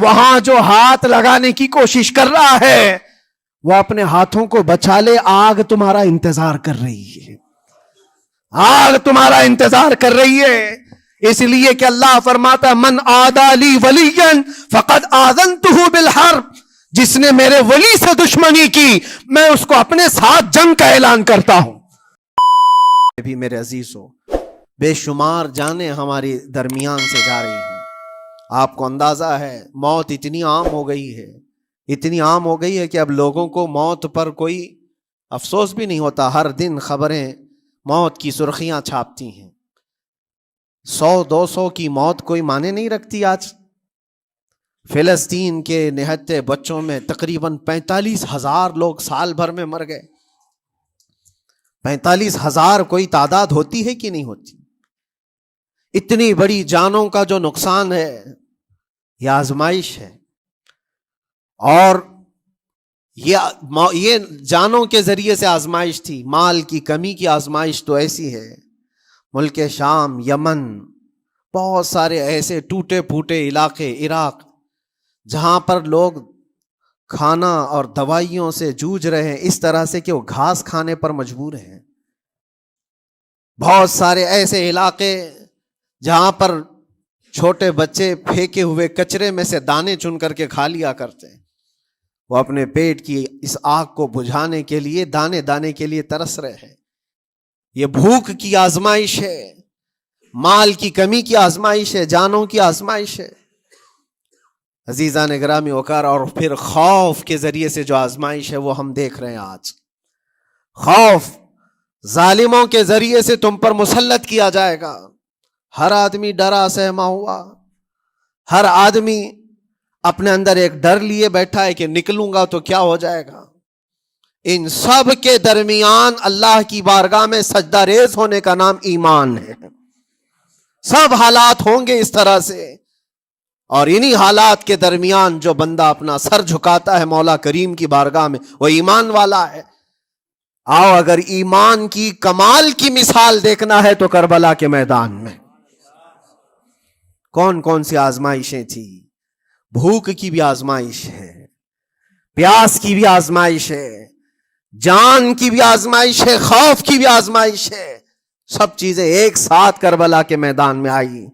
وہاں جو ہاتھ لگانے کی کوشش کر رہا ہے وہ اپنے ہاتھوں کو بچا لے، آگ تمہارا انتظار کر رہی ہے، آگ تمہارا انتظار کر رہی ہے۔ اس لیے کہ اللہ فرماتا من عادی لی ولیا فقد آذنتہ بالحرب، جس نے میرے ولی سے دشمنی کی میں اس کو اپنے ساتھ جنگ کا اعلان کرتا ہوں۔ بھی میرے عزیزو، بے شمار جانیں ہماری درمیان سے جا رہی ہیں۔ آپ کو اندازہ ہے موت اتنی عام ہو گئی ہے، اتنی عام ہو گئی ہے کہ اب لوگوں کو موت پر کوئی افسوس بھی نہیں ہوتا۔ ہر دن خبریں موت کی سرخیاں چھاپتی ہیں، 100-200 کی موت کوئی معنی نہیں رکھتی۔ آج فلسطین کے نہتے بچوں میں تقریباً 45,000 لوگ سال بھر میں مر گئے۔ 45,000 کوئی تعداد ہوتی ہے کہ نہیں ہوتی؟ اتنی بڑی جانوں کا جو نقصان ہے یہ آزمائش ہے، اور یہ جانوں کے ذریعے سے آزمائش تھی۔ مال کی کمی کی آزمائش تو ایسی ہے، ملک شام، یمن، بہت سارے ایسے ٹوٹے پھوٹے علاقے، عراق، جہاں پر لوگ کھانا اور دوائیوں سے جوجھ رہے ہیں اس طرح سے کہ وہ گھاس کھانے پر مجبور ہیں۔ بہت سارے ایسے علاقے جہاں پر چھوٹے بچے پھینکے ہوئے کچرے میں سے دانے چن کر کے کھا لیا کرتے ہیں۔ وہ اپنے پیٹ کی اس آگ کو بجھانے کے لیے دانے دانے کے لیے ترس رہے ہیں۔ یہ بھوک کی آزمائش ہے، مال کی کمی کی آزمائش ہے، جانوں کی آزمائش ہے۔ عزیزان گرامی وقار، اور پھر خوف کے ذریعے سے جو آزمائش ہے وہ ہم دیکھ رہے ہیں آج۔ خوف ظالموں کے ذریعے سے تم پر مسلط کیا جائے گا۔ ہر آدمی ڈرا سہما ہوا، ہر آدمی اپنے اندر ایک ڈر لیے بیٹھا ہے کہ نکلوں گا تو کیا ہو جائے گا۔ ان سب کے درمیان اللہ کی بارگاہ میں سجدہ ریز ہونے کا نام ایمان ہے۔ سب حالات ہوں گے اس طرح سے، اور انہی حالات کے درمیان جو بندہ اپنا سر جھکاتا ہے مولا کریم کی بارگاہ میں وہ ایمان والا ہے۔ آؤ اگر ایمان کی کمال کی مثال دیکھنا ہے تو کربلا کے میدان میں کون کون سی آزمائشیں تھیں۔ بھوک کی بھی آزمائش ہے، پیاس کی بھی آزمائش ہے، جان کی بھی آزمائش ہے، خوف کی بھی آزمائش ہے۔ سب چیزیں ایک ساتھ کربلا کے میدان میں آئی۔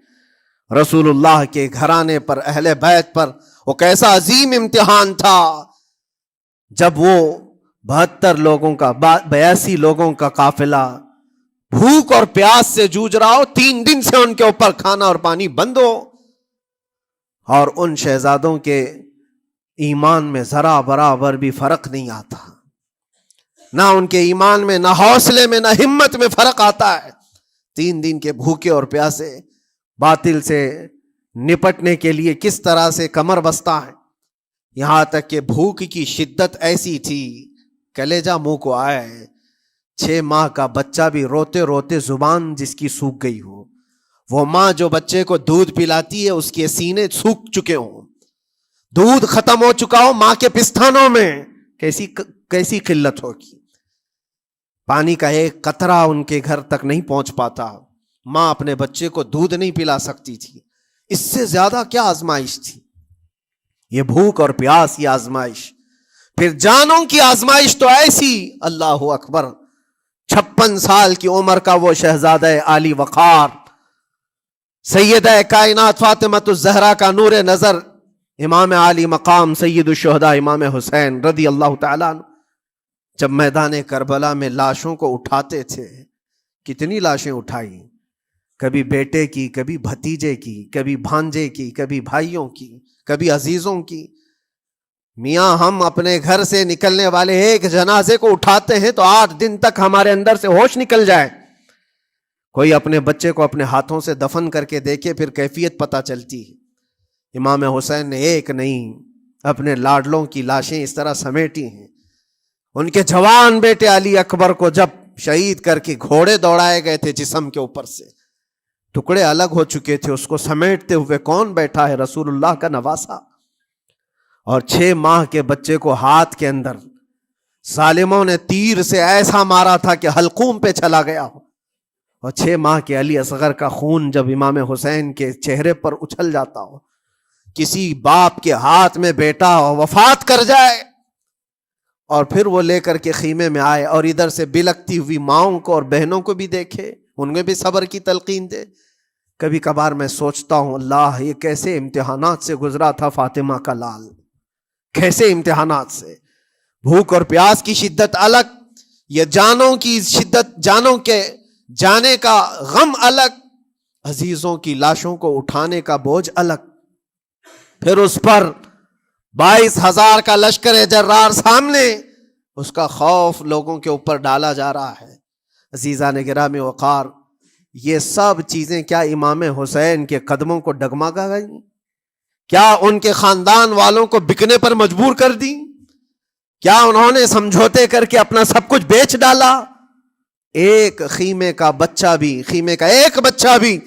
رسول اللہ کے گھرانے پر، اہل بیت پر وہ کیسا عظیم امتحان تھا جب وہ 72 لوگوں کا 82 لوگوں کا قافلہ بھوک اور پیاس سے جوجھ رہا ہو، 3 دن سے ان کے اوپر کھانا اور پانی بند ہو، اور ان شہزادوں کے ایمان میں ذرا برابر بھی فرق نہیں آتا۔ نہ ان کے ایمان میں، نہ حوصلے میں، نہ ہمت میں فرق آتا ہے۔ 3 دن کے بھوکے اور پیاسے باطل سے نپٹنے کے لیے کس طرح سے کمر بستہ ہے۔ یہاں تک کہ بھوک کی شدت ایسی تھی کلیجہ منہ کو آئے، 6 ماہ کا بچہ بھی روتے روتے زبان جس کی سوکھ گئی ہو، وہ ماں جو بچے کو دودھ پلاتی ہے اس کے سینے سوکھ چکے ہوں، دودھ ختم ہو چکا ہو ماں کے پستانوں میں، کیسی قلت ہوگی۔ پانی کا ایک قطرہ ان کے گھر تک نہیں پہنچ پاتا، ماں اپنے بچے کو دودھ نہیں پلا سکتی تھی۔ اس سے زیادہ کیا آزمائش تھی؟ یہ بھوک اور پیاس کی آزمائش۔ پھر جانوں کی آزمائش تو ایسی، اللہ اکبر، 56 سال کی عمر کا وہ شہزادہ عالی وقار، سیدہ کائنات فاطمۃ الزہرا کا نور نظر، امام عالی مقام سید الشہداء امام حسین رضی اللہ تعالیٰ عنہ، جب میدان کربلا میں لاشوں کو اٹھاتے تھے، کتنی لاشیں اٹھائی، کبھی بیٹے کی، کبھی بھتیجے کی، کبھی بھانجے کی، کبھی بھائیوں کی، کبھی عزیزوں کی۔ میاں ہم اپنے گھر سے نکلنے والے ایک جنازے کو اٹھاتے ہیں تو 8 دن تک ہمارے اندر سے ہوش نکل جائے۔ کوئی اپنے بچے کو اپنے ہاتھوں سے دفن کر کے دیکھے پھر کیفیت پتہ چلتی ہے۔ امام حسین نے ایک نہیں اپنے لاڈلوں کی لاشیں اس طرح سمیٹی ہیں۔ ان کے جوان بیٹے علی اکبر کو جب شہید کر کے گھوڑے دوڑائے گئے تھے جسم کے اوپر سے، ٹکڑے الگ ہو چکے تھے، اس کو سمیٹتے ہوئے کون بیٹھا ہے؟ رسول اللہ کا نواسہ۔ اور 6 ماہ کے بچے کو ہاتھ کے اندر ظالموں نے تیر سے ایسا مارا تھا کہ حلقوم پہ چلا گیا ہو، اور 6 ماہ کے علی اصغر کا خون جب امام حسین کے چہرے پر اچھل جاتا ہو، کسی باپ کے ہاتھ میں بیٹا وفات کر جائے اور پھر وہ لے کر کے خیمے میں آئے اور ادھر سے بلکتی ہوئی ماؤں کو اور بہنوں کو بھی دیکھے، ان میں بھی صبر کی تلقین دے. کبھی کبھار میں سوچتا ہوں اللہ یہ کیسے امتحانات سے گزرا تھا فاطمہ کا لال، کیسے امتحانات سے. بھوک اور پیاس کی شدت الگ، یہ جانوں کی شدت، جانوں کے جانے کا غم الگ، عزیزوں کی لاشوں کو اٹھانے کا بوجھ الگ، پھر اس پر 22,000 کا لشکر جرار سامنے، اس کا خوف لوگوں کے اوپر ڈالا جا رہا ہے. عزیزان گرامی وقار، یہ سب چیزیں کیا امام حسین کے قدموں کو ڈگمگا گئیں؟ کیا ان کے خاندان والوں کو بکنے پر مجبور کر دی؟ کیا انہوں نے سمجھوتے کر کے اپنا سب کچھ بیچ ڈالا؟ ایک خیمے کا بچہ بھی، خیمے کا ایک بچہ بھی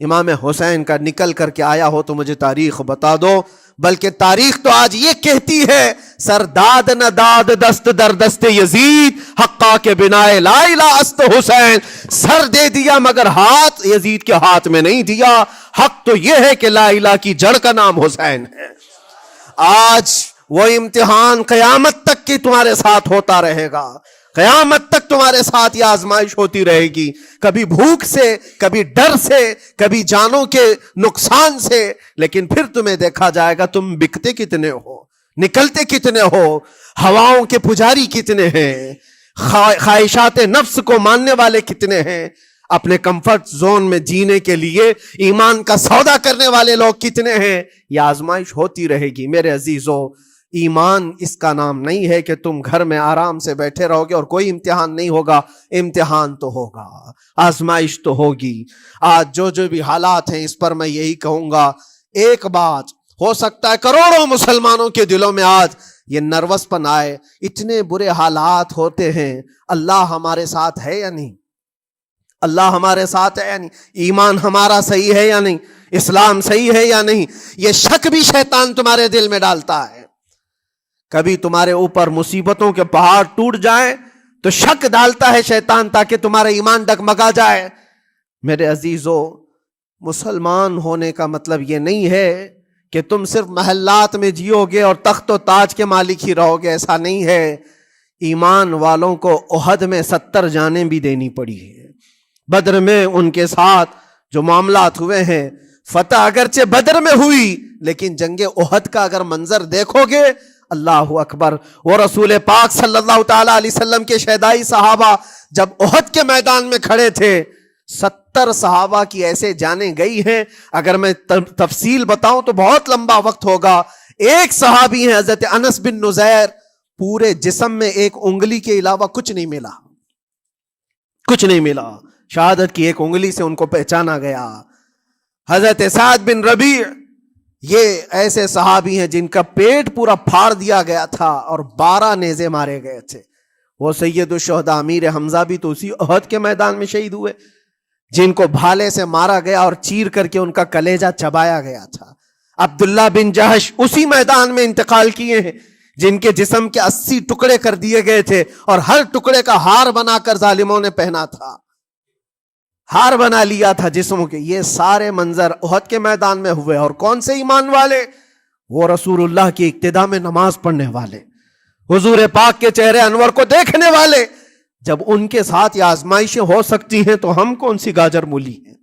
امام حسین کا نکل کر کے آیا ہو تو مجھے تاریخ بتا دو. بلکہ تاریخ تو آج یہ کہتی ہے سر داد نہ داد دست در دست یزید، حقا کے بنا لا الہ است حسین. سر دے دیا مگر ہاتھ یزید کے ہاتھ میں نہیں دیا. حق تو یہ ہے کہ لا الہ کی جڑ کا نام حسین ہے. آج وہ امتحان قیامت تک کی تمہارے ساتھ ہوتا رہے گا، قیامت تک تمہارے ساتھ یہ آزمائش ہوتی رہے گی، کبھی بھوک سے، کبھی ڈر سے، کبھی جانوں کے نقصان سے. لیکن پھر تمہیں دیکھا جائے گا تم بکتے کتنے ہو، نکلتے کتنے ہو، ہواؤں کے پجاری کتنے ہیں، خواہشات نفس کو ماننے والے کتنے ہیں، اپنے کمفرٹ زون میں جینے کے لیے ایمان کا سودا کرنے والے لوگ کتنے ہیں. یہ آزمائش ہوتی رہے گی. میرے عزیزو، ایمان اس کا نام نہیں ہے کہ تم گھر میں آرام سے بیٹھے رہو گے اور کوئی امتحان نہیں ہوگا. امتحان تو ہوگا، آزمائش تو ہوگی. آج جو بھی حالات ہیں اس پر میں یہی کہوں گا، ایک بات ہو سکتا ہے کروڑوں مسلمانوں کے دلوں میں آج یہ نروس پن آئے، اتنے برے حالات ہوتے ہیں، اللہ ہمارے ساتھ ہے یا نہیں؟ اللہ ہمارے ساتھ ہے یا نہیں؟ ایمان ہمارا صحیح ہے یا نہیں؟ اسلام صحیح ہے یا نہیں؟ یہ شک بھی شیطان تمہارے دل میں ڈالتا ہے. کبھی تمہارے اوپر مصیبتوں کے پہاڑ ٹوٹ جائیں تو شک ڈالتا ہے شیطان تاکہ تمہارا ایمان ڈگمگا جائے. میرے عزیزو، مسلمان ہونے کا مطلب یہ نہیں ہے کہ تم صرف محلات میں جیو گے اور تخت و تاج کے مالک ہی رہو گے، ایسا نہیں ہے. ایمان والوں کو احد میں 70 جانیں بھی دینی پڑی ہے. بدر میں ان کے ساتھ جو معاملات ہوئے ہیں، فتح اگرچہ بدر میں ہوئی لیکن جنگ احد کا اگر منظر دیکھو گے، اللہ اکبر. وہ رسول پاک صلی اللہ تعالی علیہ وسلم کے شہدائی صحابہ جب احد کے میدان میں کھڑے تھے، 70 صحابہ کی ایسے جانیں گئی ہیں. اگر میں تفصیل بتاؤں تو بہت لمبا وقت ہوگا. ایک صحابی ہیں حضرت انس بن نزیر، پورے جسم میں ایک انگلی کے علاوہ کچھ نہیں ملا، کچھ نہیں ملا. شہادت کی ایک انگلی سے ان کو پہچانا گیا. حضرت سعد بن ربیع، یہ ایسے صحابی ہیں جن کا پیٹ پورا پھاڑ دیا گیا تھا اور 12 نیزے مارے گئے تھے. وہ سید الشہداء امیر حمزہ بھی تو اسی احد کے میدان میں شہید ہوئے، جن کو بھالے سے مارا گیا اور چیر کر کے ان کا کلیجہ چبایا گیا تھا. عبداللہ بن جہش اسی میدان میں انتقال کیے ہیں، جن کے جسم کے 80 ٹکڑے کر دیے گئے تھے اور ہر ٹکڑے کا ہار بنا کر ظالموں نے پہنا تھا، ہار بنا لیا تھا جسموں کے. یہ سارے منظر احد کے میدان میں ہوئے. اور کون سے ایمان والے؟ وہ رسول اللہ کی اقتداء میں نماز پڑھنے والے، حضور پاک کے چہرے انور کو دیکھنے والے. جب ان کے ساتھ یہ آزمائشیں ہو سکتی ہیں تو ہم کون سی گاجر مولی ہیں؟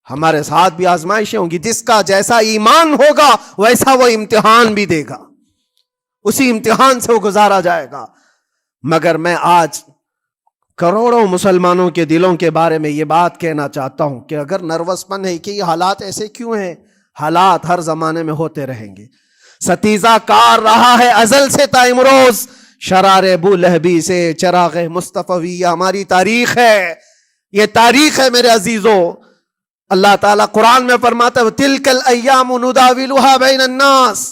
ہمارے ساتھ بھی آزمائشیں ہوں گی. جس کا جیسا ایمان ہوگا ویسا وہ امتحان بھی دے گا، اسی امتحان سے وہ گزارا جائے گا. مگر میں آج کروڑوں مسلمانوں کے دلوں کے بارے میں یہ بات کہنا چاہتا ہوں کہ اگر نروس پن ہے کہ یہ حالات ایسے کیوں ہیں، حالات ہر زمانے میں ہوتے رہیں گے. ستیزہ کار رہا ہے ازل سے تا امروز، شرار ابو لہبی سے چراغ مصطفی. یہ ہماری تاریخ ہے، یہ تاریخ ہے میرے عزیزو. اللہ تعالیٰ قرآن میں فرماتا ہے تِلْكَ الْأَيَّامُ نُدَاوِلُهَا بَيْنَ النَّاسِ.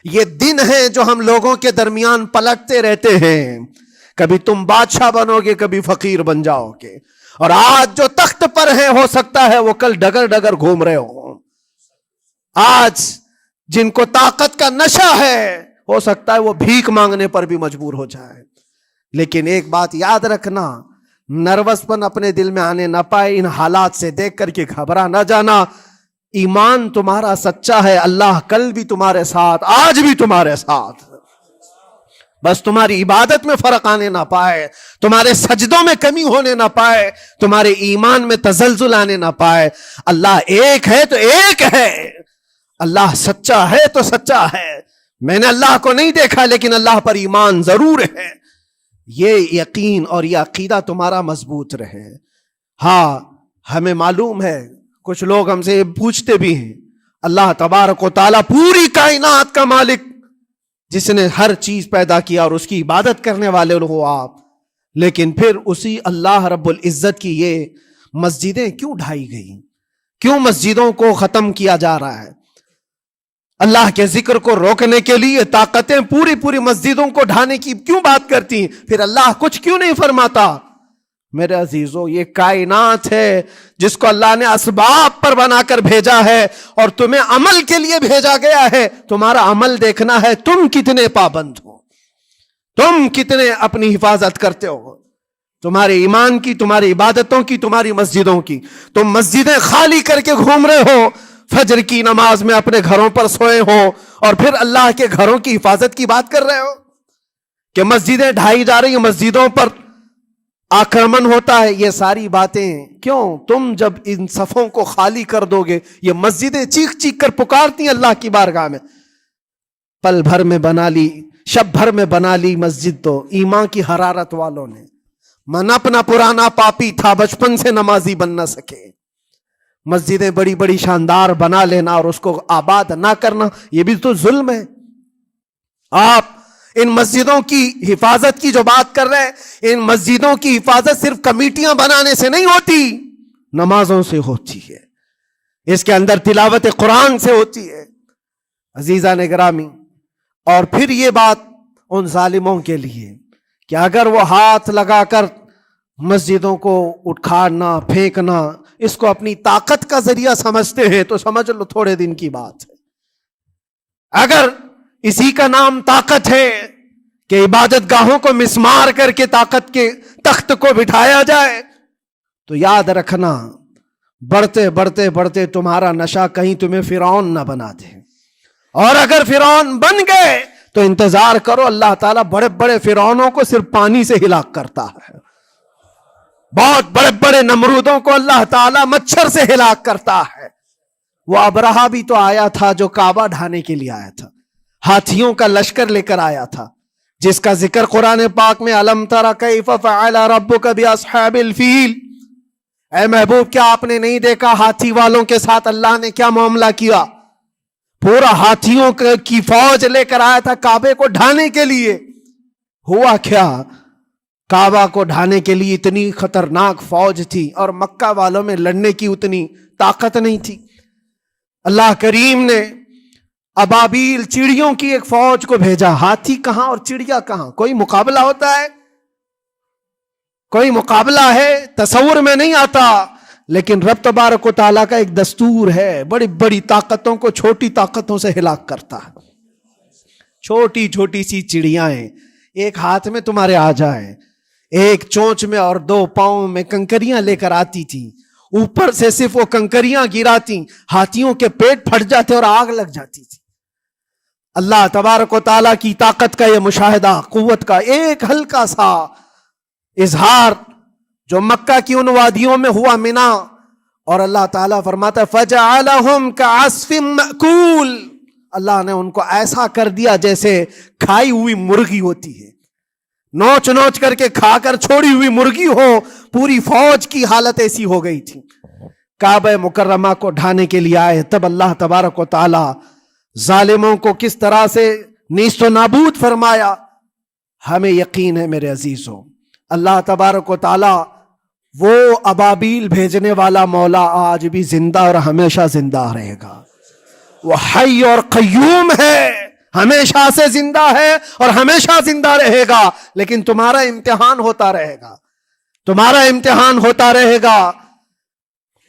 یہ دن ہیں جو ہم لوگوں کے درمیان پلٹتے رہتے ہیں. کبھی تم بادشاہ بنو گے، کبھی فقیر بن جاؤ گے. اور آج جو تخت پر ہیں ہو سکتا ہے وہ کل ڈگر ڈگر گھوم رہے ہوں. آج جن کو طاقت کا نشہ ہے ہو سکتا ہے وہ بھیک مانگنے پر بھی مجبور ہو جائے. لیکن ایک بات یاد رکھنا، نروس پن اپنے دل میں آنے نہ پائے. ان حالات سے دیکھ کر کے گھبرا نہ جانا. ایمان تمہارا سچا ہے، اللہ کل بھی تمہارے ساتھ، آج بھی تمہارے ساتھ، بس تمہاری عبادت میں فرق آنے نہ پائے، تمہارے سجدوں میں کمی ہونے نہ پائے، تمہارے ایمان میں تزلزل آنے نہ پائے۔ اللہ ایک ہے تو ایک ہے، اللہ سچا ہے تو سچا ہے۔ میں نے اللہ کو نہیں دیکھا لیکن اللہ پر ایمان ضرور ہے۔ یہ یقین اور یہ عقیدہ تمہارا مضبوط رہے۔ ہاں ہمیں معلوم ہے، کچھ لوگ ہم سے پوچھتے بھی ہیں، اللہ تبارک و تعالیٰ پوری کائنات کا مالک، جس نے ہر چیز پیدا کیا اور اس کی عبادت کرنے والے ہو آپ، لیکن پھر اسی اللہ رب العزت کی یہ مسجدیں کیوں ڈھائی گئی؟ کیوں مسجدوں کو ختم کیا جا رہا ہے؟ اللہ کے ذکر کو روکنے کے لیے طاقتیں پوری مسجدوں کو ڈھانے کی کیوں بات کرتی ہیں؟ پھر اللہ کچھ کیوں نہیں فرماتا؟ میرے عزیزو، یہ کائنات ہے جس کو اللہ نے اسباب پر بنا کر بھیجا ہے اور تمہیں عمل کے لیے بھیجا گیا ہے۔ تمہارا عمل دیکھنا ہے، تم کتنے پابند ہو، تم کتنے اپنی حفاظت کرتے ہو، تمہارے ایمان کی، تمہاری عبادتوں کی، تمہاری مسجدوں کی۔ تم مسجدیں خالی کر کے گھوم رہے ہو، فجر کی نماز میں اپنے گھروں پر سوئے ہو اور پھر اللہ کے گھروں کی حفاظت کی بات کر رہے ہو کہ مسجدیں ڈھائی جا رہی ہیں، مسجدوں پر آکرمن ہوتا ہے۔ یہ ساری باتیں کیوں؟ تم جب ان صفوں کو خالی کر دو گے، یہ مسجدیں چیخ چیخ کر پکارتی ہیں اللہ کی بارگاہ میں، پل بھر میں بنا لی، شب بھر میں بنا لی مسجد تو ایمان کی حرارت والوں نے۔ من اپنا پرانا پاپی تھا، بچپن سے نمازی بن نہ سکے۔ مسجدیں بڑی بڑی شاندار بنا لینا اور اس کو آباد نہ کرنا، یہ بھی تو ظلم ہے۔ آپ ان مسجدوں کی حفاظت کی جو بات کر رہے ہیں، ان مسجدوں کی حفاظت صرف کمیٹیاں بنانے سے نہیں ہوتی، نمازوں سے ہوتی ہے، اس کے اندر تلاوت قرآن سے ہوتی ہے۔ عزیزان گرامی، اور پھر یہ بات ان ظالموں کے لیے کہ اگر وہ ہاتھ لگا کر مسجدوں کو اٹھانا پھینکنا اس کو اپنی طاقت کا ذریعہ سمجھتے ہیں تو سمجھ لو تھوڑے دن کی بات ہے۔ اگر اسی کا نام طاقت ہے کہ عبادت گاہوں کو مسمار کر کے طاقت کے تخت کو بٹھایا جائے، تو یاد رکھنا بڑھتے بڑھتے بڑھتے تمہارا نشہ کہیں تمہیں فرعون نہ بنا دے، اور اگر فرعون بن گئے تو انتظار کرو، اللہ تعالیٰ بڑے بڑے فرعونوں کو صرف پانی سے ہلاک کرتا ہے، بہت بڑے بڑے نمرودوں کو اللہ تعالیٰ مچھر سے ہلاک کرتا ہے۔ وہ ابرہہ بھی تو آیا تھا جو کعبہ ڈھانے کے لیے آیا تھا، ہاتھیوں کا لشکر لے کر آیا تھا، جس کا ذکر قرآن پاک میں الم تر کیف فعل ربک باصحاب الفیل۔ اے محبوب، کیا آپ نے نہیں دیکھا ہاتھی والوں کے ساتھ اللہ نے کیا معاملہ کیا؟ پورا ہاتھیوں کی فوج لے کر آیا تھا کعبے کو ڈھانے کے لیے۔ ہوا کیا؟ کعبہ کو ڈھانے کے لیے اتنی خطرناک فوج تھی اور مکہ والوں میں لڑنے کی اتنی طاقت نہیں تھی۔ اللہ کریم نے ابابیل چڑیوں کی ایک فوج کو بھیجا۔ ہاتھی کہاں اور چڑیا کہاں؟ کوئی مقابلہ ہوتا ہے؟ کوئی مقابلہ ہے؟ تصور میں نہیں آتا، لیکن رب تبارک و تعالیٰ کا ایک دستور ہے، بڑی بڑی طاقتوں کو چھوٹی طاقتوں سے ہلاک کرتا ہے۔ چھوٹی چھوٹی سی چڑیاں ایک ہاتھ میں تمہارے آ جائیں، ایک چونچ میں اور دو پاؤں میں کنکریاں لے کر آتی تھی، اوپر سے صرف وہ کنکریاں گراتی، ہاتھیوں کے پیٹ پھٹ جاتے اور آگ لگ جاتی تھی۔ اللہ تبارک و تعالیٰ کی طاقت کا یہ مشاہدہ، قوت کا ایک ہلکا سا اظہار جو مکہ کی ان وادیوں میں ہوا، منا، اور اللہ تعالیٰ فرماتا ہے فَجَعَلَهُمْ كَعَصْفٍ مَأْكُولٍ، اللہ نے ان کو ایسا کر دیا جیسے کھائی ہوئی مرغی ہوتی ہے، نوچ نوچ کر کے کھا کر چھوڑی ہوئی مرغی ہو۔ پوری فوج کی حالت ایسی ہو گئی تھی۔ کعبہ مکرمہ کو ڈھانے کے لیے آئے، تب اللہ تبارک و تعالی ظالموں کو کس طرح سے نیست و نابود فرمایا۔ ہمیں یقین ہے میرے عزیزوں، اللہ تبارک و تعالی وہ ابابیل بھیجنے والا مولا آج بھی زندہ اور ہمیشہ زندہ رہے گا۔ وہ حی اور قیوم ہے، ہمیشہ سے زندہ ہے اور ہمیشہ زندہ رہے گا، لیکن تمہارا امتحان ہوتا رہے گا، تمہارا امتحان ہوتا رہے گا۔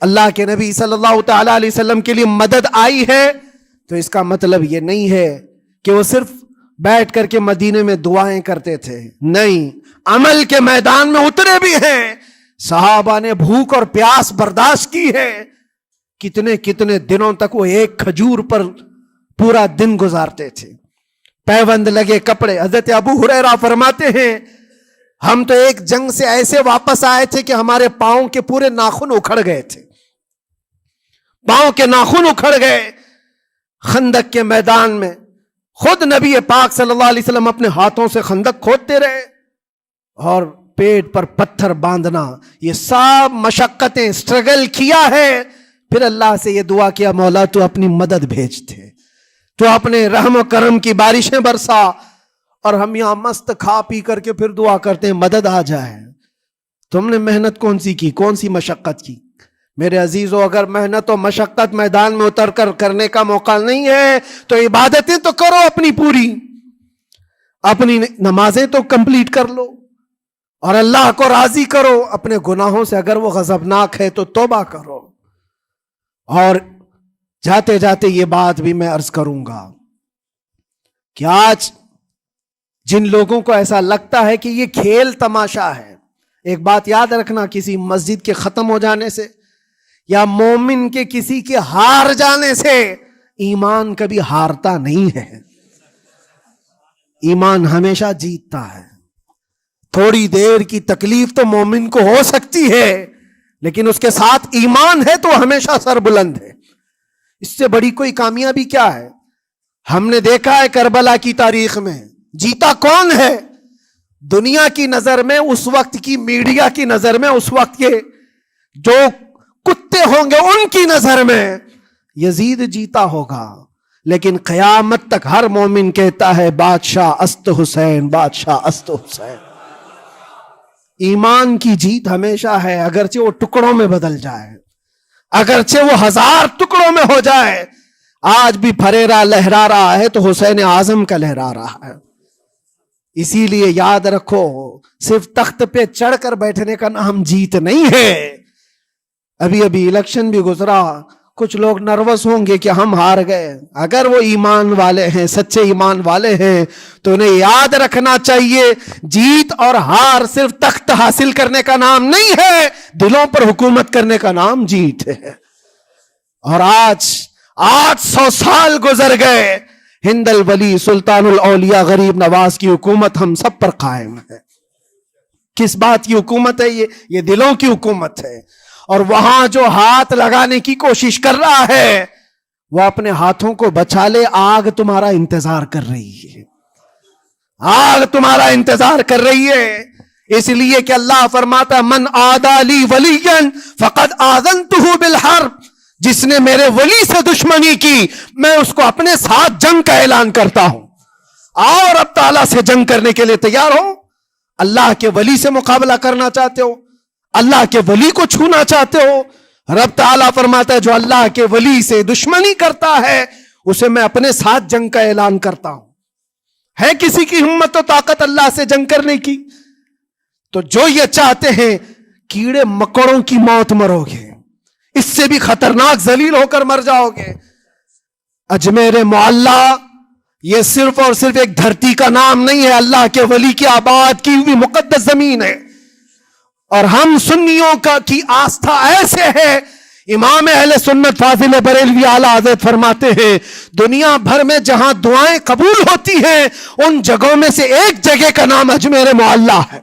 اللہ کے نبی صلی اللہ تعالی علیہ وسلم کے لیے مدد آئی ہے تو اس کا مطلب یہ نہیں ہے کہ وہ صرف بیٹھ کر کے مدینے میں دعائیں کرتے تھے، نہیں، عمل کے میدان میں اترے بھی ہیں۔ صحابہ نے بھوک اور پیاس برداشت کی ہے، کتنے کتنے دنوں تک وہ ایک کھجور پر پورا دن گزارتے تھے، پیوند لگے کپڑے۔ حضرت ابو ہریرہ فرماتے ہیں ہم تو ایک جنگ سے ایسے واپس آئے تھے کہ ہمارے پاؤں کے پورے ناخن اکھڑ گئے تھے، پاؤں کے ناخن اکھڑ گئے۔ خندق کے میدان میں خود نبی پاک صلی اللہ علیہ وسلم اپنے ہاتھوں سے خندق کھودتے رہے، اور پیٹ پر پتھر باندھنا، یہ سب مشقتیں، سٹرگل کیا ہے۔ پھر اللہ سے یہ دعا کیا مولا تو اپنی مدد بھیج دے، تو اپنے رحم و کرم کی بارشیں برسا، اور ہم یہاں مست کھا پی کر کے پھر دعا کرتے ہیں مدد آ جائے۔ تم نے محنت کون سی کی، کون سی مشقت کی؟ میرے عزیزو، اگر محنت و مشقت میدان میں اتر کر کرنے کا موقع نہیں ہے تو عبادتیں تو کرو اپنی پوری، اپنی نمازیں تو کمپلیٹ کر لو، اور اللہ کو راضی کرو۔ اپنے گناہوں سے اگر وہ غضبناک ہے تو توبہ کرو۔ اور جاتے جاتے یہ بات بھی میں عرض کروں گا کہ آج جن لوگوں کو ایسا لگتا ہے کہ یہ کھیل تماشا ہے، ایک بات یاد رکھنا، کسی مسجد کے ختم ہو جانے سے یا مومن کے کسی کے ہار جانے سے ایمان کبھی ہارتا نہیں ہے، ایمان ہمیشہ جیتتا ہے۔ تھوڑی دیر کی تکلیف تو مومن کو ہو سکتی ہے، لیکن اس کے ساتھ ایمان ہے تو ہمیشہ سر بلند ہے۔ اس سے بڑی کوئی کامیابی کیا ہے؟ ہم نے دیکھا ہے کربلا کی تاریخ میں جیتا کون ہے؟ دنیا کی نظر میں، اس وقت کی میڈیا کی نظر میں، اس وقت کے جو کتے ہوں گے ان کی نظر میں یزید جیتا ہوگا، لیکن قیامت تک ہر مومن کہتا ہے بادشاہ است حسین، بادشاہ است حسین۔ ایمان کی جیت ہمیشہ ہے، اگرچہ وہ ٹکڑوں میں بدل جائے، اگرچہ وہ 1000 ٹکڑوں میں ہو جائے۔ آج بھی پھریرا لہرا رہا ہے تو حسین اعظم کا لہرا رہا ہے۔ اسی لیے یاد رکھو، صرف تخت پہ چڑھ کر بیٹھنے کا نام جیت نہیں ہے۔ ابھی الیکشن بھی گزرا، کچھ لوگ نروس ہوں گے کہ ہم ہار گئے۔ اگر وہ ایمان والے ہیں، سچے ایمان والے ہیں، تو انہیں یاد رکھنا چاہیے جیت اور ہار صرف تخت حاصل کرنے کا نام نہیں ہے، دلوں پر حکومت کرنے کا نام جیت ہے۔ اور آج 800 سال گزر گئے، ہند الولی سلطان الاولیاء غریب نواز کی حکومت ہم سب پر قائم ہے۔ کس بات کی حکومت ہے یہ دلوں کی حکومت ہے۔ اور وہاں جو ہاتھ لگانے کی کوشش کر رہا ہے وہ اپنے ہاتھوں کو بچا لے، آگ تمہارا انتظار کر رہی ہے، آگ تمہارا انتظار کر رہی ہے۔ اس لیے کہ اللہ فرماتا من عادی لی ولیا فقد آذنتہ بالحرب، جس نے میرے ولی سے دشمنی کی میں اس کو اپنے ساتھ جنگ کا اعلان کرتا ہوں۔ آؤ رب تعالیٰ سے جنگ کرنے کے لیے تیار ہو؟ اللہ کے ولی سے مقابلہ کرنا چاہتے ہو؟ اللہ کے ولی کو چھونا چاہتے ہو؟ رب تعالیٰ فرماتا ہے جو اللہ کے ولی سے دشمنی کرتا ہے اسے میں اپنے ساتھ جنگ کا اعلان کرتا ہوں۔ ہے کسی کی ہمت و طاقت اللہ سے جنگ کرنے کی؟ تو جو یہ چاہتے ہیں کیڑے مکوڑوں کی موت مرو گے، اس سے بھی خطرناک ذلیل ہو کر مر جاؤ گے۔ اجمیر معلیٰ یہ صرف اور صرف ایک دھرتی کا نام نہیں ہے، اللہ کے ولی کی آباد کی ہوئی مقدس زمین ہے۔ اور ہم سنیوں کی آستھا ایسے ہے، امام اہل سنت فاضل بریلوی اعلیٰ حضرت فرماتے ہیں دنیا بھر میں جہاں دعائیں قبول ہوتی ہیں ان جگہوں میں سے ایک جگہ کا نام اجمیر معلیٰ ہے،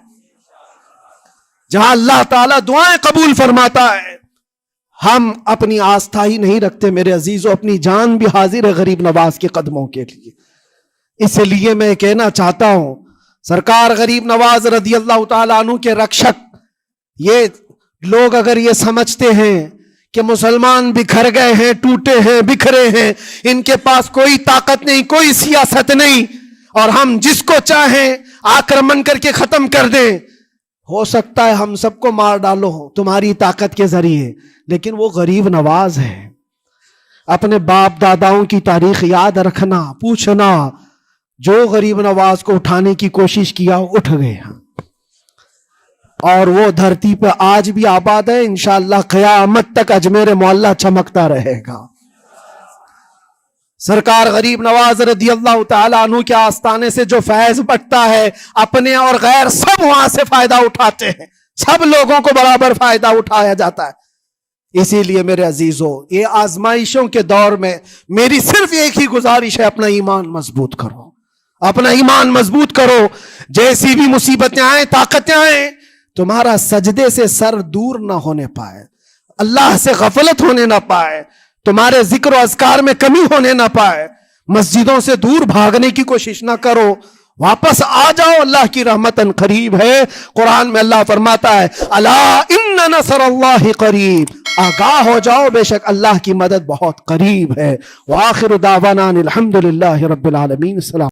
جہاں اللہ تعالیٰ دعائیں قبول فرماتا ہے۔ ہم اپنی آستھا ہی نہیں رکھتے میرے عزیزو، اپنی جان بھی حاضر ہے غریب نواز کے قدموں کے لیے۔ اس لیے میں کہنا چاہتا ہوں سرکار غریب نواز رضی اللہ تعالیٰ عنہ کے رکشک، یہ لوگ اگر یہ سمجھتے ہیں کہ مسلمان بکھر گئے ہیں، ٹوٹے ہیں، بکھرے ہیں، ان کے پاس کوئی طاقت نہیں، کوئی سیاست نہیں، اور ہم جس کو چاہیں آکرمن کر کے ختم کر دیں، ہو سکتا ہے ہم سب کو مار ڈالو تمہاری طاقت کے ذریعے، لیکن وہ غریب نواز ہے۔ اپنے باپ داداؤں کی تاریخ یاد رکھنا، پوچھنا، جو غریب نواز کو اٹھانے کی کوشش کیا اٹھ گئے ہیں، اور وہ دھرتی پہ آج بھی آباد ہے۔ انشاءاللہ قیامت تک اجمیر معلیٰ چمکتا رہے گا۔ سرکار غریب نواز رضی اللہ تعالیٰ عنہ کے آستانے سے جو فیض بٹتا ہے، اپنے اور غیر سب وہاں سے فائدہ اٹھاتے ہیں، سب لوگوں کو برابر فائدہ اٹھایا جاتا ہے۔ اسی لیے میرے عزیزوں، یہ آزمائشوں کے دور میں میری صرف ایک ہی گزارش ہے، اپنا ایمان مضبوط کرو، اپنا ایمان مضبوط کرو۔ جیسی بھی مصیبتیں آئیں، طاقتیں آئیں، تمہارا سجدے سے سر دور نہ ہونے پائے، اللہ سے غفلت ہونے نہ پائے، تمہارے ذکر و اذکار میں کمی ہونے نہ پائے، مسجدوں سے دور بھاگنے کی کوشش نہ کرو، واپس آ جاؤ، اللہ کی رحمت قریب ہے۔ قرآن میں اللہ فرماتا ہے الا ان نصر اللہ قریب، آگاہ ہو جاؤ، بے شک اللہ کی مدد بہت قریب ہے۔ وآخر دعوانا الحمدللہ رب العالمین۔ السلام۔